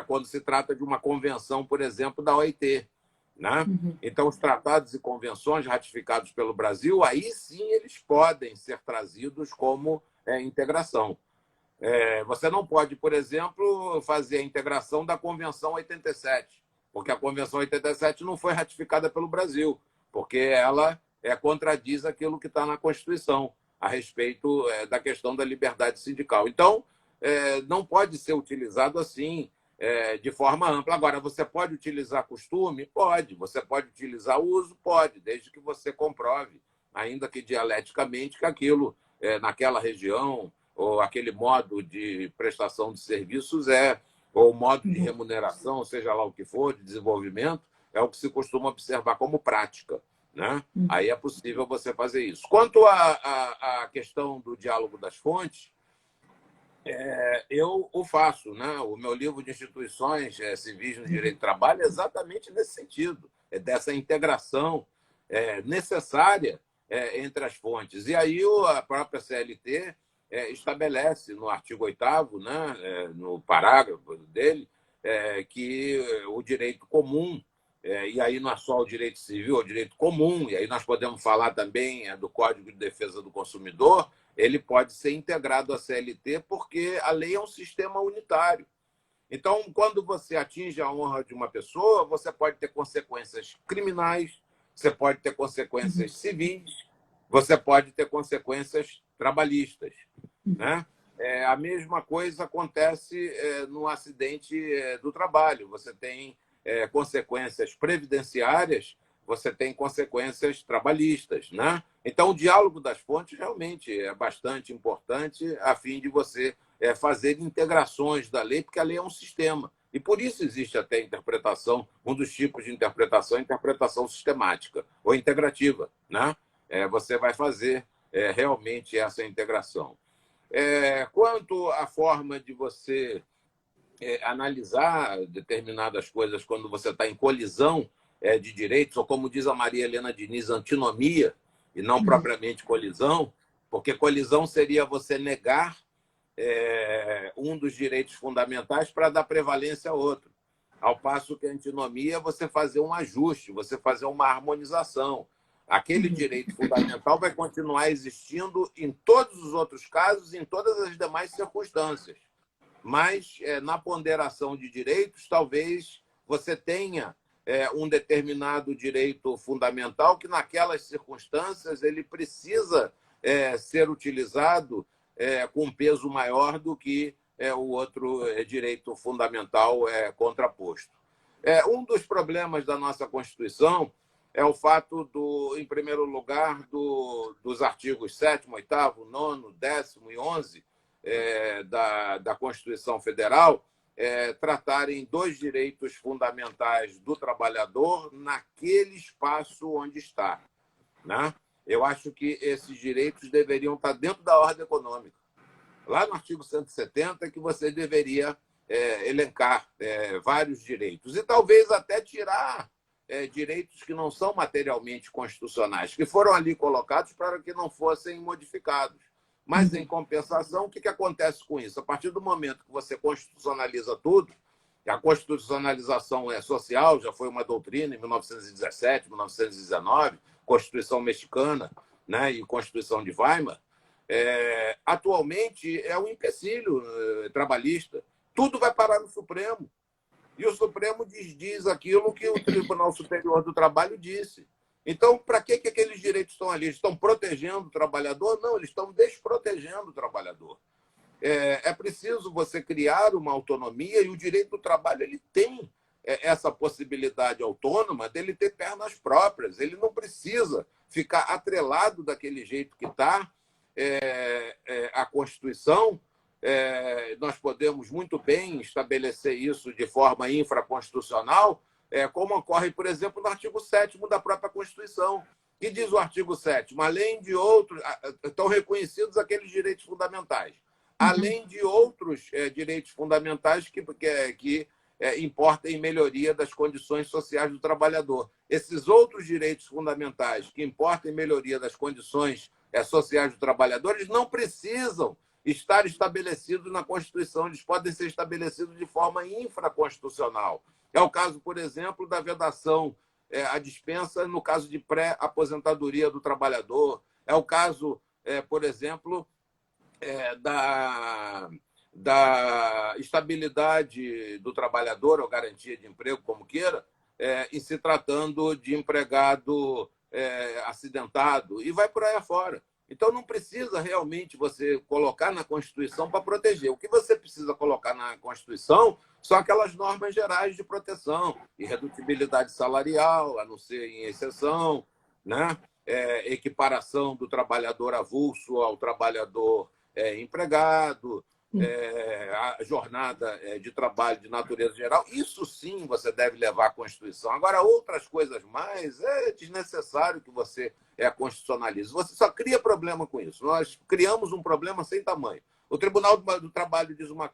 quando se trata de uma convenção, por exemplo, da OIT, né? Então, os tratados e convenções ratificados pelo Brasil, aí sim eles podem ser trazidos como integração. Você não pode, por exemplo, fazer a integração da Convenção 87, porque a Convenção 87 não foi ratificada pelo Brasil, porque ela contradiz aquilo que está na Constituição a respeito da questão da liberdade sindical. Então, não pode ser utilizado assim, de forma ampla. Agora, você pode utilizar costume? Pode. Você pode utilizar uso? Pode, desde que você comprove, ainda que dialeticamente, que aquilo, naquela região, ou aquele modo de prestação de serviços ou modo de remuneração, seja lá o que for, de desenvolvimento, é o que se costuma observar como prática, né? Aí é possível você fazer isso. Quanto à questão do diálogo das fontes, eu o faço, né? O meu livro de instituições civis no direito do trabalho é exatamente nesse sentido, dessa integração necessária entre as fontes. E aí a própria CLT estabelece no artigo 8º, né, no parágrafo dele, que o direito comum, e aí não é só o direito civil, é o direito comum, e aí nós podemos falar também do Código de Defesa do Consumidor, ele pode ser integrado à CLT porque a lei é um sistema unitário. Então, quando você atinge a honra de uma pessoa, você pode ter consequências criminais, você pode ter consequências civis, você pode ter consequências trabalhistas, né? A mesma coisa acontece no acidente do trabalho. Você tem consequências previdenciárias, você tem consequências trabalhistas, né? Então, o diálogo das fontes realmente é bastante importante a fim de você fazer integrações da lei, porque a lei é um sistema. E por isso existe até interpretação, um dos tipos de interpretação é a interpretação sistemática ou integrativa, né? Você vai fazer realmente essa integração. Quanto à forma de você analisar determinadas coisas quando você está em colisão de direitos, ou como diz a Maria Helena Diniz, antinomia, e não propriamente colisão, porque colisão seria você negar um dos direitos fundamentais para dar prevalência a outro. Ao passo que a antinomia é você fazer um ajuste, você fazer uma harmonização. Aquele direito fundamental vai continuar existindo em todos os outros casos, em todas as demais circunstâncias. Mas, na ponderação de direitos, talvez você tenha um determinado direito fundamental que, naquelas circunstâncias, ele precisa ser utilizado com peso maior do que o outro direito fundamental contraposto. Um dos problemas da nossa Constituição é o fato, em primeiro lugar, dos artigos 7º, 8º, 9º, 10º e 11 da Constituição Federal tratarem dois direitos fundamentais do trabalhador naquele espaço onde está, né? Eu acho que esses direitos deveriam estar dentro da ordem econômica. Lá no artigo 170 que você deveria elencar vários direitos e talvez até tirar direitos que não são materialmente constitucionais, que foram ali colocados para que não fossem modificados. Mas, em compensação, o que acontece com isso? A partir do momento que você constitucionaliza tudo, a constitucionalização social já foi uma doutrina em 1917, 1919, Constituição Mexicana, né, e Constituição de Weimar, atualmente é um empecilho trabalhista. Tudo vai parar no Supremo. E o Supremo diz aquilo que o Tribunal Superior do Trabalho disse. Então, para que aqueles direitos estão ali? Eles estão protegendo o trabalhador? Não, eles estão desprotegendo o trabalhador. É preciso você criar uma autonomia e o direito do trabalho ele tem essa possibilidade autônoma dele ter pernas próprias. Ele não precisa ficar atrelado daquele jeito que está à Constituição. Nós podemos muito bem estabelecer isso de forma infraconstitucional, como ocorre, por exemplo, no artigo 7º da própria Constituição, que diz o artigo 7º, além de outros, estão reconhecidos aqueles direitos fundamentais, além de outros direitos fundamentais que importam em melhoria das condições sociais do trabalhador. Esses outros direitos fundamentais que importam em melhoria das condições sociais do trabalhador, eles não precisam estar estabelecidos na Constituição, eles podem ser estabelecidos de forma infraconstitucional. É o caso, por exemplo, da vedação à dispensa no caso de pré-aposentadoria do trabalhador. É o caso, por exemplo, da estabilidade do trabalhador, ou garantia de emprego, como queira, em se tratando de empregado acidentado, e vai por aí afora. Então, não precisa realmente você colocar na Constituição para proteger. O que você precisa colocar na Constituição são aquelas normas gerais de proteção, irredutibilidade salarial, a não ser em exceção, né? Equiparação do trabalhador avulso ao trabalhador empregado, a jornada de trabalho de natureza geral. Isso sim você deve levar à Constituição. Agora, outras coisas mais, é desnecessário que você constitucionalize. Você só cria problema com isso. Nós criamos um problema sem tamanho. O Tribunal do Trabalho diz uma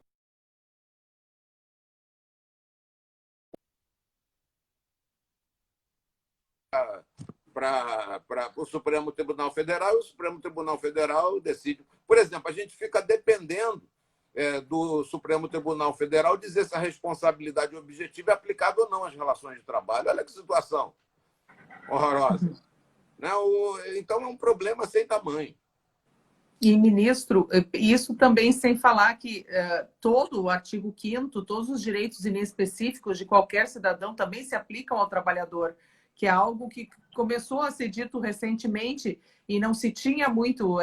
para o Supremo Tribunal Federal, e o Supremo Tribunal Federal decide. Por exemplo, a gente fica dependendo do Supremo Tribunal Federal dizer se a responsabilidade objetiva é aplicada ou não às relações de trabalho. Olha que situação horrorosa. Né? Então, é um problema sem tamanho. E, ministro, isso também sem falar que todo o artigo 5º, todos os direitos inespecíficos de qualquer cidadão também se aplicam ao trabalhador, que é algo que começou a ser dito recentemente e não se tinha muito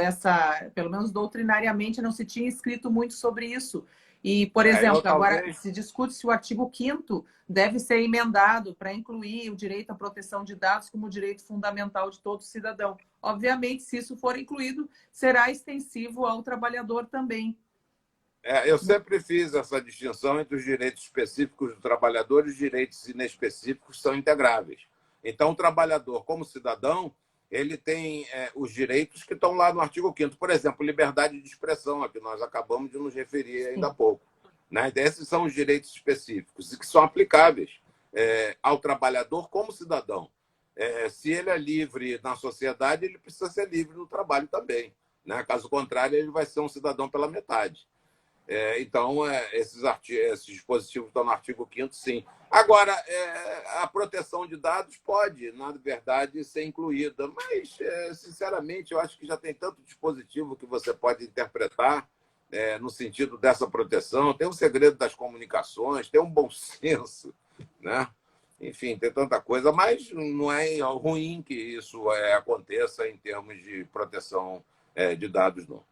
pelo menos doutrinariamente, não se tinha escrito muito sobre isso. E, por exemplo, agora se discute se o artigo 5º deve ser emendado para incluir o direito à proteção de dados como direito fundamental de todo cidadão. Obviamente, se isso for incluído, será extensivo ao trabalhador também. Eu sempre fiz essa distinção entre os direitos específicos do trabalhador e os direitos inespecíficos são integráveis. Então, o trabalhador, como cidadão, ele tem os direitos que estão lá no artigo 5º. Por exemplo, liberdade de expressão, a que nós acabamos de nos referir ainda há pouco. Né? Esses são os direitos específicos e que são aplicáveis ao trabalhador como cidadão. Se ele é livre na sociedade, ele precisa ser livre no trabalho também. Né? Caso contrário, ele vai ser um cidadão pela metade. Então, esses dispositivos estão no artigo 5º, sim. Agora, a proteção de dados pode, na verdade, ser incluída, mas, sinceramente, eu acho que já tem tanto dispositivo que você pode interpretar no sentido dessa proteção. Tem o segredo das comunicações, tem um bom senso, né? Enfim, tem tanta coisa, mas não é ruim que isso aconteça em termos de proteção de dados, não.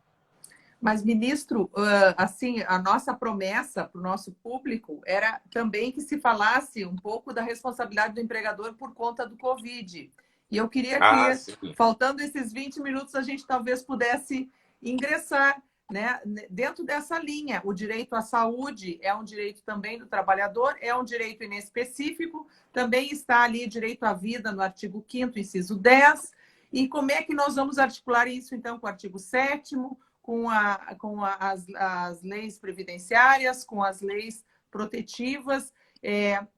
Mas, ministro, assim, a nossa promessa para o nosso público era também que se falasse um pouco da responsabilidade do empregador por conta do Covid. E eu queria que, faltando esses 20 minutos, a gente talvez pudesse ingressar, né, dentro dessa linha. O direito à saúde é um direito também do trabalhador, é um direito inespecífico, também está ali direito à vida no artigo 5º, inciso 10. E como é que nós vamos articular isso, então, com o artigo 7º, com as leis previdenciárias, com as leis protetivas,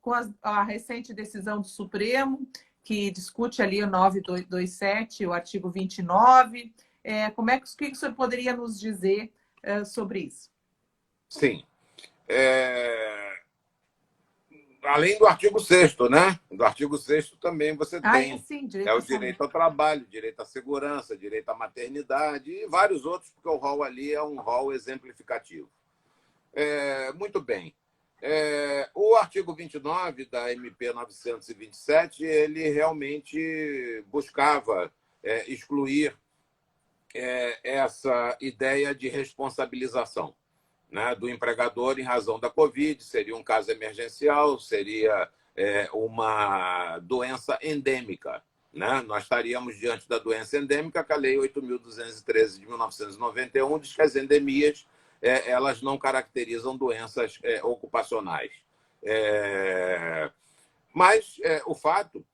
com a recente decisão do Supremo, que discute ali o 927, o artigo 29. O que o senhor poderia nos dizer sobre isso? Sim. Além do artigo 6º, né? Do artigo 6º também você tem sim, o direito ao trabalho, direito à segurança, direito à maternidade e vários outros, porque o rol ali é um rol exemplificativo. Muito bem. O artigo 29 da MP 927, ele realmente buscava excluir essa ideia de responsabilização, né, do empregador em razão da Covid, seria um caso emergencial, seria uma doença endêmica. Né? Nós estaríamos diante da doença endêmica, que a Lei 8.213 de 1991 diz que as endemias elas não caracterizam doenças ocupacionais. Mas o fato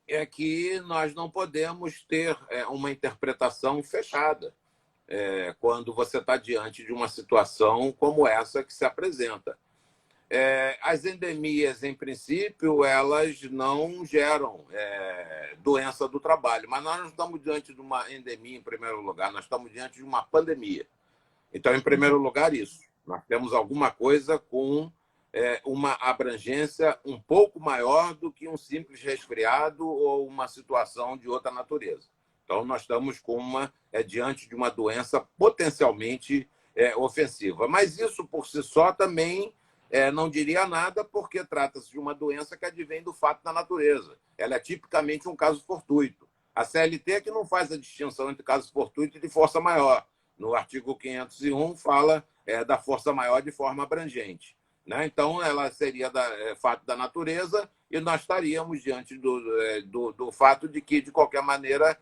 é que nós não podemos ter uma interpretação fechada quando você está diante de uma situação como essa que se apresenta. As endemias, em princípio, elas não geram doença do trabalho, mas nós não estamos diante de uma endemia, em primeiro lugar, nós estamos diante de uma pandemia. Então, em primeiro lugar, isso. Nós temos alguma coisa com uma abrangência um pouco maior do que um simples resfriado ou uma situação de outra natureza. Então, nós estamos diante de uma doença potencialmente ofensiva. Mas isso, por si só, também não diria nada, porque trata-se de uma doença que advém do fato da natureza. Ela é tipicamente um caso fortuito. A CLT é que não faz a distinção entre caso fortuito e de força maior. No artigo 501, fala da força maior de forma abrangente. Né? Então, ela seria fato da natureza e nós estaríamos diante do fato de que, de qualquer maneira,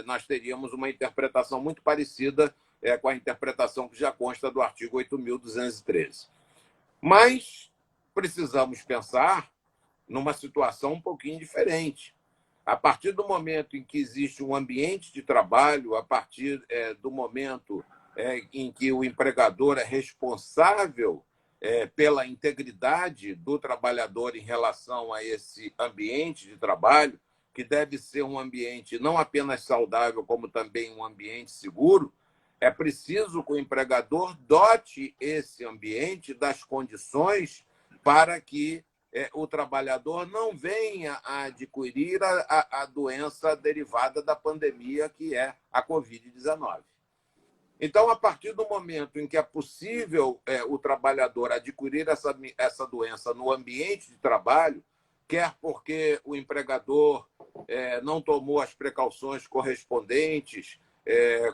nós teríamos uma interpretação muito parecida com a interpretação que já consta do artigo 8.213. Mas precisamos pensar numa situação um pouquinho diferente. A partir do momento em que existe um ambiente de trabalho, a partir do momento em que o empregador é responsável pela integridade do trabalhador em relação a esse ambiente de trabalho, que deve ser um ambiente não apenas saudável, como também um ambiente seguro, é preciso que o empregador dote esse ambiente das condições para que o trabalhador não venha a adquirir a doença derivada da pandemia, que é a Covid-19. Então, a partir do momento em que é possível o trabalhador adquirir essa doença no ambiente de trabalho, quer porque o empregador não tomou as precauções correspondentes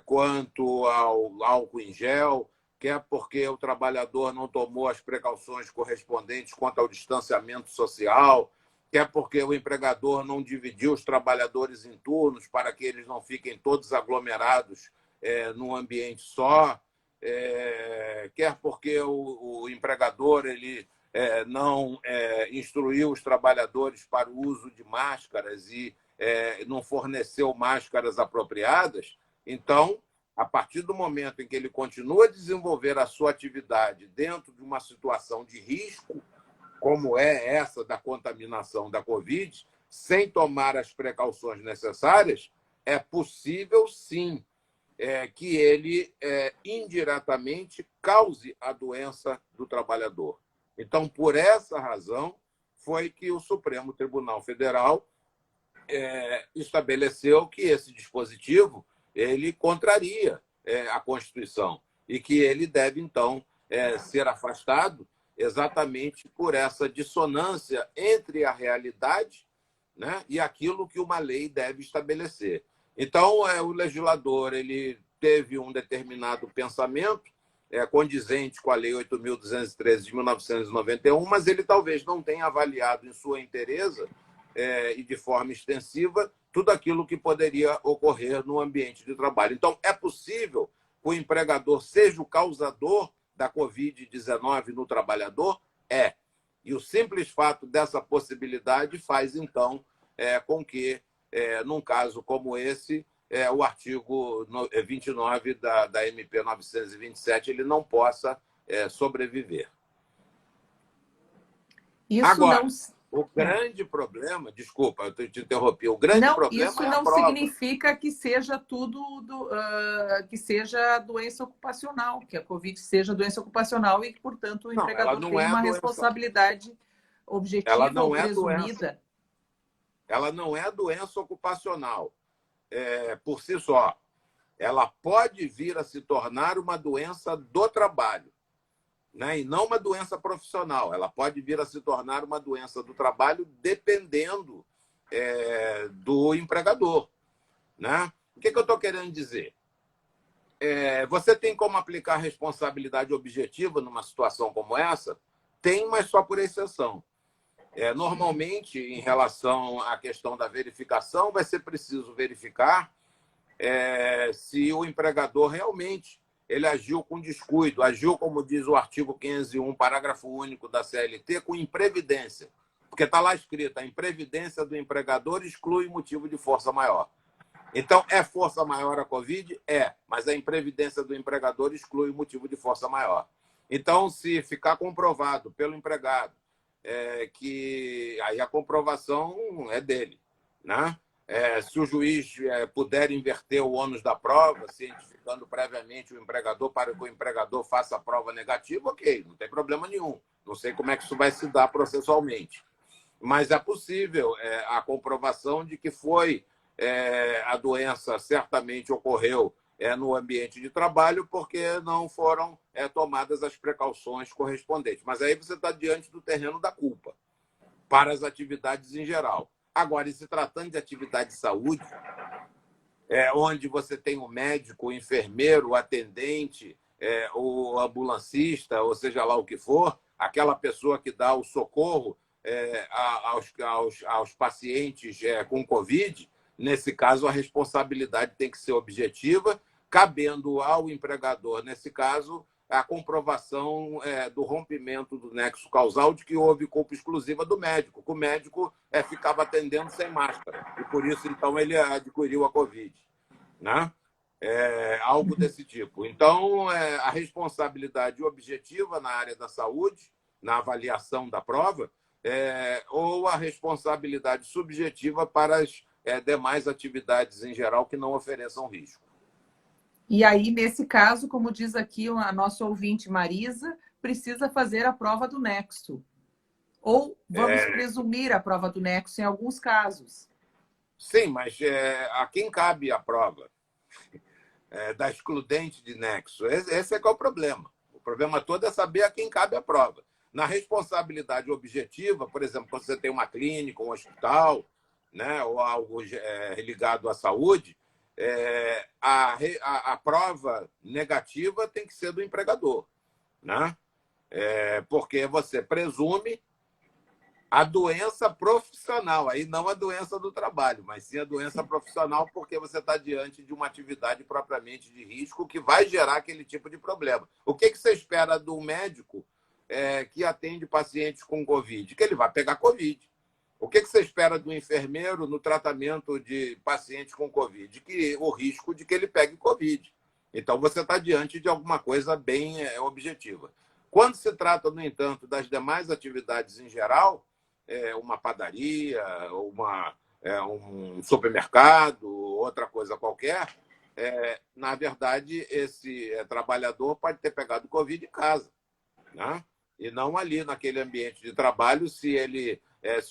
quanto ao álcool em gel, quer porque o trabalhador não tomou as precauções correspondentes quanto ao distanciamento social, quer porque o empregador não dividiu os trabalhadores em turnos para que eles não fiquem todos aglomerados num ambiente só, quer porque o empregador ele não instruiu os trabalhadores para o uso de máscaras e não forneceu máscaras apropriadas. Então, a partir do momento em que ele continua a desenvolver a sua atividade dentro de uma situação de risco, como é essa da contaminação da Covid, sem tomar as precauções necessárias, é possível, sim, que ele indiretamente cause a doença do trabalhador. Então, por essa razão, foi que o Supremo Tribunal Federal estabeleceu que esse dispositivo ele contraria a Constituição e que ele deve, então, ser afastado exatamente por essa dissonância entre a realidade, né, e aquilo que uma lei deve estabelecer. Então, o legislador ele teve um determinado pensamento condizente com a Lei 8.213 de 1991, mas ele talvez não tenha avaliado em sua inteireza e de forma extensiva tudo aquilo que poderia ocorrer no ambiente de trabalho. Então, é possível que o empregador seja o causador da Covid-19 no trabalhador? E o simples fato dessa possibilidade faz, então, com que, num caso como esse, o artigo 29 da MP 927 ele não possa sobreviver. Isso Agora, não... o grande problema, desculpa, eu te interrompi, o grande problema isso é a não prova. significa que seja tudo que seja doença ocupacional, que a Covid seja doença ocupacional e que, portanto, o Não, ela empregador não tem é uma doença. responsabilidade Ela objetiva ou não é doença. presumida. Ela não é doença ocupacional por si só. Ela pode vir a se tornar uma doença do trabalho, né? E não uma doença profissional. Ela pode vir a se tornar uma doença do trabalho dependendo do empregador, né? O que eu estou querendo dizer? Você tem como aplicar responsabilidade objetiva numa situação como essa? Tem, mas só por exceção. Normalmente, em relação à questão da verificação, vai ser preciso verificar se o empregador realmente ele agiu com descuido, agiu, como diz o artigo 501, parágrafo único da CLT, com imprevidência. Porque está lá escrito, a imprevidência do empregador exclui motivo de força maior. Então, é força maior a Covid? Mas a imprevidência do empregador exclui o motivo de força maior. Então, se ficar comprovado pelo empregado que aí a comprovação é dele, né? Se o juiz puder inverter o ônus da prova, cientificando previamente o empregador para que o empregador faça a prova negativa, ok, não tem problema nenhum. Não sei como é que isso vai se dar processualmente. Mas é possível a comprovação de que a doença certamente ocorreu no ambiente de trabalho porque não foram tomadas as precauções correspondentes. Mas aí você está diante do terreno da culpa para as atividades em geral. Agora, se tratando de atividade de saúde, onde você tem o médico, o enfermeiro, o atendente, o ambulancista, ou seja lá o que for, aquela pessoa que dá o socorro aos pacientes com Covid, nesse caso, a responsabilidade tem que ser objetiva, cabendo ao empregador, nesse caso, a comprovação do rompimento do nexo causal de que houve culpa exclusiva do médico, que o médico ficava atendendo sem máscara, e por isso, então, ele adquiriu a Covid, né? Algo desse tipo. Então, a responsabilidade objetiva na área da saúde, na avaliação da prova, ou a responsabilidade subjetiva para as demais atividades em geral que não ofereçam risco. E aí, nesse caso, como diz aqui a nossa ouvinte Marisa, precisa fazer a prova do nexo. Ou vamos presumir a prova do nexo em alguns casos. Sim, mas a quem cabe a prova da excludente de nexo? Esse é que é o problema. O problema todo é saber a quem cabe a prova. Na responsabilidade objetiva, por exemplo, quando você tem uma clínica, um hospital, né, ou algo ligado à saúde, a prova negativa tem que ser do empregador, né? Porque você presume a doença profissional, aí não a doença do trabalho, mas sim a doença profissional, porque você está diante de uma atividade propriamente de risco que vai gerar aquele tipo de problema. O que você espera do médico que atende pacientes com Covid? Que ele vai pegar Covid. O que você espera do enfermeiro no tratamento de pacientes com Covid? O risco de que ele pegue Covid. Então, você está diante de alguma coisa bem objetiva. Quando se trata, no entanto, das demais atividades em geral, uma padaria, um supermercado, outra coisa qualquer, na verdade, esse trabalhador pode ter pegado Covid em casa, né? E não ali naquele ambiente de trabalho, se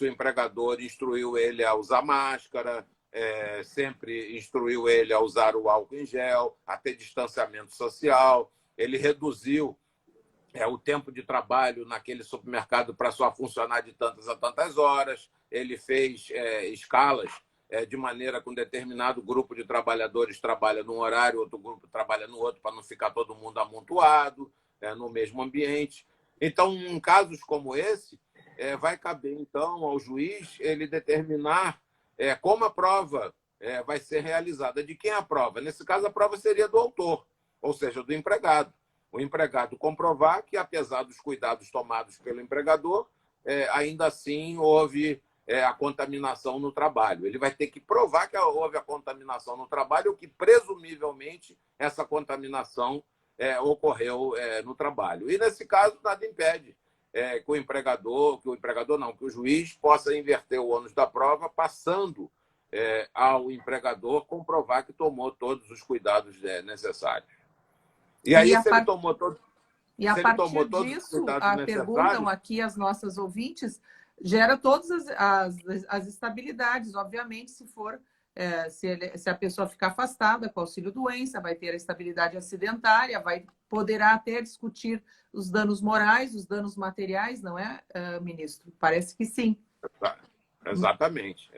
o empregador instruiu ele a usar máscara, sempre instruiu ele a usar o álcool em gel, a ter distanciamento social, ele reduziu o tempo de trabalho naquele supermercado para só funcionar de tantas a tantas horas, ele fez escalas de maneira que um determinado grupo de trabalhadores trabalha num horário, outro grupo trabalha no outro, para não ficar todo mundo amontoado no mesmo ambiente. Então, em casos como esse, vai caber, então, ao juiz ele determinar como a prova vai ser realizada. De quem é a prova? Nesse caso, a prova seria do autor, ou seja, do empregado. O empregado comprovar que, apesar dos cuidados tomados pelo empregador, ainda assim houve a contaminação no trabalho. Ele vai ter que provar que houve a contaminação no trabalho ou que, presumivelmente, essa contaminação ocorreu no trabalho. E, nesse caso, nada impede que o juiz possa inverter o ônus da prova, passando ao empregador comprovar que tomou todos os cuidados necessários. E aí, se ele tomou todos os cuidados perguntam necessários... aqui as nossas ouvintes, gera todas as estabilidades, obviamente, se a pessoa ficar afastada com auxílio-doença, vai ter a estabilidade acidentária, poderá até discutir os danos morais, os danos materiais, não é, ministro? Parece que sim. Exatamente,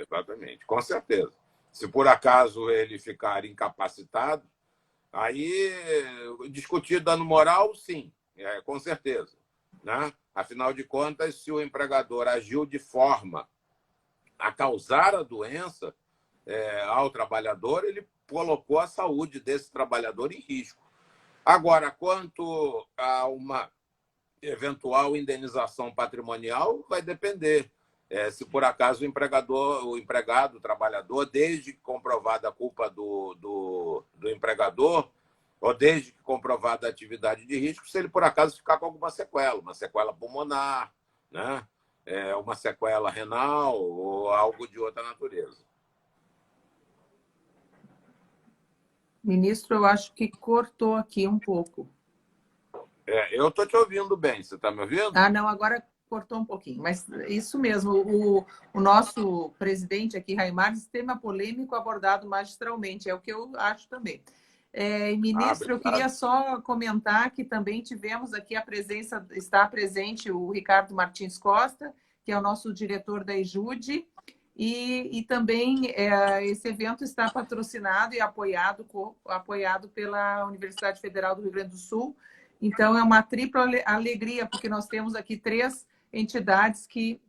com certeza. Se por acaso ele ficar incapacitado, aí discutir dano moral, sim, com certeza, né? Afinal de contas, se o empregador agiu de forma a causar a doença ao trabalhador, ele colocou a saúde desse trabalhador em risco. Agora, quanto a uma eventual indenização patrimonial, vai depender. Se por acaso o empregado, o trabalhador, desde que comprovada a culpa do empregador, ou desde que comprovada a atividade de risco, se ele por acaso ficar com alguma sequela, uma sequela pulmonar, né? Uma sequela renal ou algo de outra natureza. Ministro, eu acho que cortou aqui um pouco. Eu estou te ouvindo bem. Você está me ouvindo? Ah, não, agora cortou um pouquinho. Mas isso mesmo, o nosso presidente aqui, Raimardes, tema polêmico abordado magistralmente. É o que eu acho também. Ministro, eu queria só comentar que também tivemos aqui está presente o Ricardo Martins Costa, que é o nosso diretor da EJUDE, e também esse evento está patrocinado e apoiado pela Universidade Federal do Rio Grande do Sul. Então, é uma tripla alegria, porque nós temos aqui 3 entidades e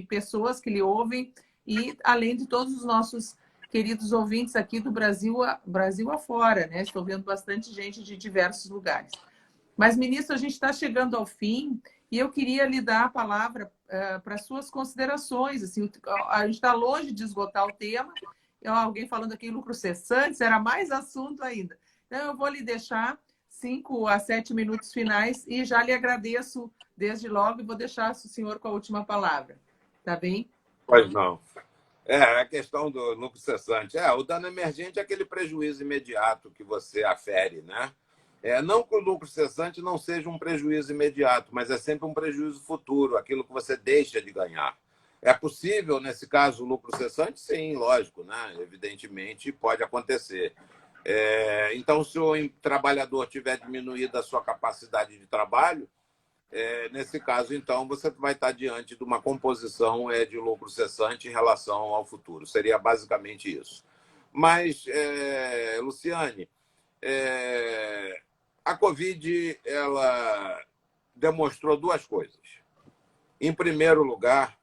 pessoas que lhe ouvem, e além de todos os nossos queridos ouvintes aqui do Brasil afora, né? Estou vendo bastante gente de diversos lugares. Mas, ministro, a gente está chegando ao fim e eu queria lhe dar a palavra para suas considerações. Assim, a gente está longe de esgotar o tema. Alguém falando aqui em lucros cessantes, era mais assunto ainda. Então, eu vou lhe deixar 5 a 7 minutos finais e já lhe agradeço desde logo e vou deixar o senhor com a última palavra. Tá bem? Pois não. A questão do lucro cessante. O dano emergente é aquele prejuízo imediato que você afere, né? Não que o lucro cessante não seja um prejuízo imediato, mas é sempre um prejuízo futuro, aquilo que você deixa de ganhar. É possível, nesse caso, o lucro cessante? Sim, lógico, né? Evidentemente, pode acontecer. Então, se o trabalhador tiver diminuído a sua capacidade de trabalho, nesse caso, então, você vai estar diante de uma composição de lucro cessante em relação ao futuro. Seria basicamente isso. Mas, Luciane, a Covid ela demonstrou duas coisas. Em primeiro lugar,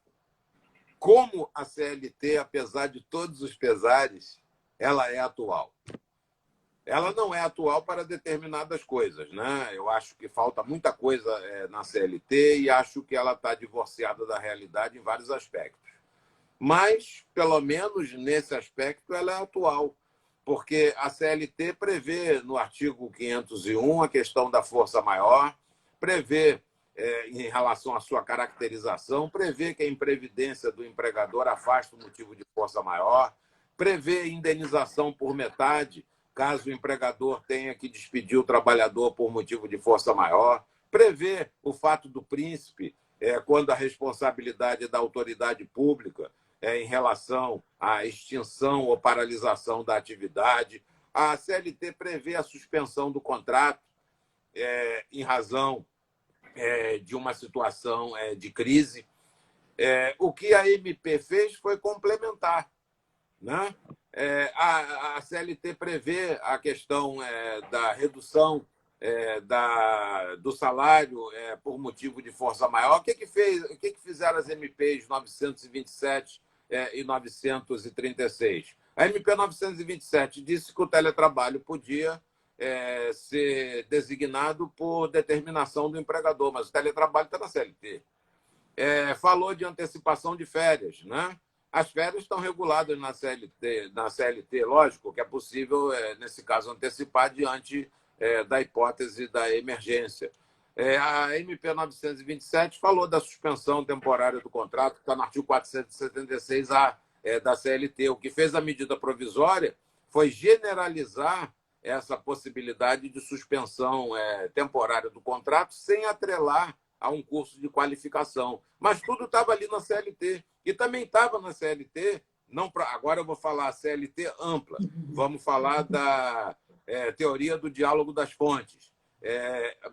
como a CLT, apesar de todos os pesares, ela é atual. Ela não é atual para determinadas coisas, né? Eu acho que falta muita coisa na CLT e acho que ela está divorciada da realidade em vários aspectos. Mas, pelo menos nesse aspecto, ela é atual, porque a CLT prevê, no artigo 501, a questão da força maior, prevê, em relação à sua caracterização, prevê que a imprevidência do empregador afasta o motivo de força maior, prevê indenização por metade, caso o empregador tenha que despedir o trabalhador por motivo de força maior, prevê o fato do príncipe, quando a responsabilidade é da autoridade pública, em relação à extinção ou paralisação da atividade. A CLT prevê a suspensão do contrato em razão de uma situação de crise. O que a MP fez foi complementar, né? A CLT prevê a questão da redução do salário por motivo de força maior. O que fizeram as MPs 927 e 936? A MP 927 disse que o teletrabalho podia ser designado por determinação do empregador, mas o teletrabalho está na CLT. Falou de antecipação de férias, né? As férias estão reguladas na CLT, lógico que é possível, nesse caso, antecipar diante da hipótese da emergência. A MP 927 falou da suspensão temporária do contrato, que está no artigo 476A da CLT. O que fez a medida provisória foi generalizar essa possibilidade de suspensão temporária do contrato sem atrelar a um curso de qualificação. Mas tudo estava ali na CLT. E também estava na CLT, agora eu vou falar CLT ampla, vamos falar da teoria do diálogo das fontes.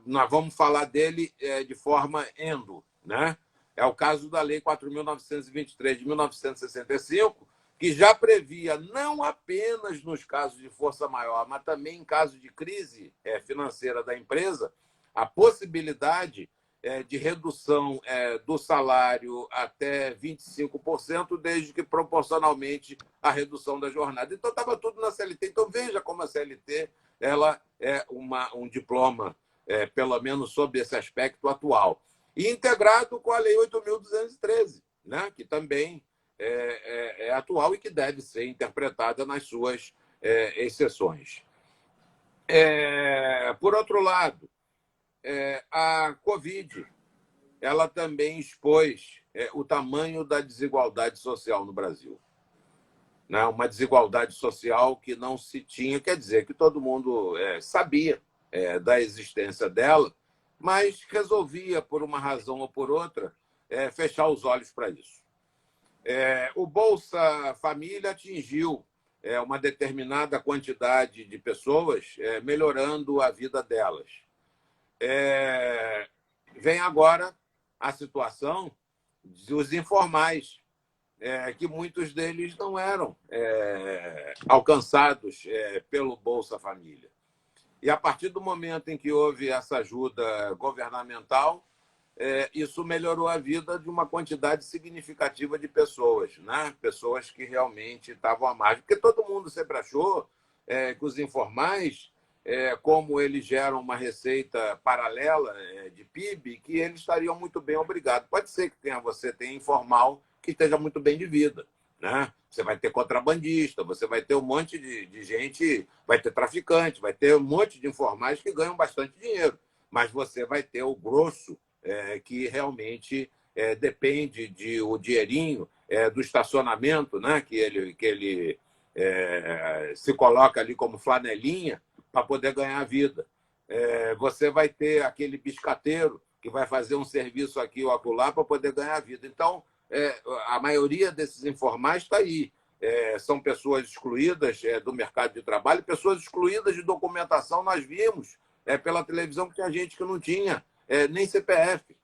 Nós vamos falar dele de forma endo, né? É o caso da Lei 4.923 de 1965, que já previa, não apenas nos casos de força maior, mas também em caso de crise financeira da empresa, a possibilidade de redução do salário até 25%, desde que proporcionalmente à redução da jornada. Então, estava tudo na CLT. Então, veja como a CLT ela é um diploma, pelo menos sob esse aspecto atual. E integrado com a Lei 8.213, né? Que também é atual e que deve ser interpretada nas suas exceções. Por outro lado, a Covid ela também expôs o tamanho da desigualdade social no Brasil. Né? Uma desigualdade social que não se tinha, quer dizer que todo mundo sabia da existência dela, mas resolvia, por uma razão ou por outra, fechar os olhos para isso. O Bolsa Família atingiu uma determinada quantidade de pessoas, melhorando a vida delas. Vem agora a situação dos informais, que muitos deles não eram alcançados pelo Bolsa Família. E a partir do momento em que houve essa ajuda governamental, isso melhorou a vida de uma quantidade significativa de pessoas, né? Pessoas que realmente estavam à margem. Porque todo mundo sempre achou que os informais, como eles geram uma receita paralela de PIB, que eles estariam muito bem obrigados. Pode ser que você tenha informal que esteja muito bem de vida, né? Você vai ter contrabandista, você vai ter um monte de gente, vai ter traficante, vai ter um monte de informais que ganham bastante dinheiro, mas você vai ter o grosso que realmente depende de o dinheirinho do estacionamento, né? que ele se coloca ali como flanelinha para poder ganhar vida. Você vai ter aquele biscateiro que vai fazer um serviço aqui ou acolá para poder ganhar vida. Então, a maioria desses informais está aí. São pessoas excluídas do mercado de trabalho, pessoas excluídas de documentação. Nós vimos pela televisão que tinha gente que não tinha nem CPF.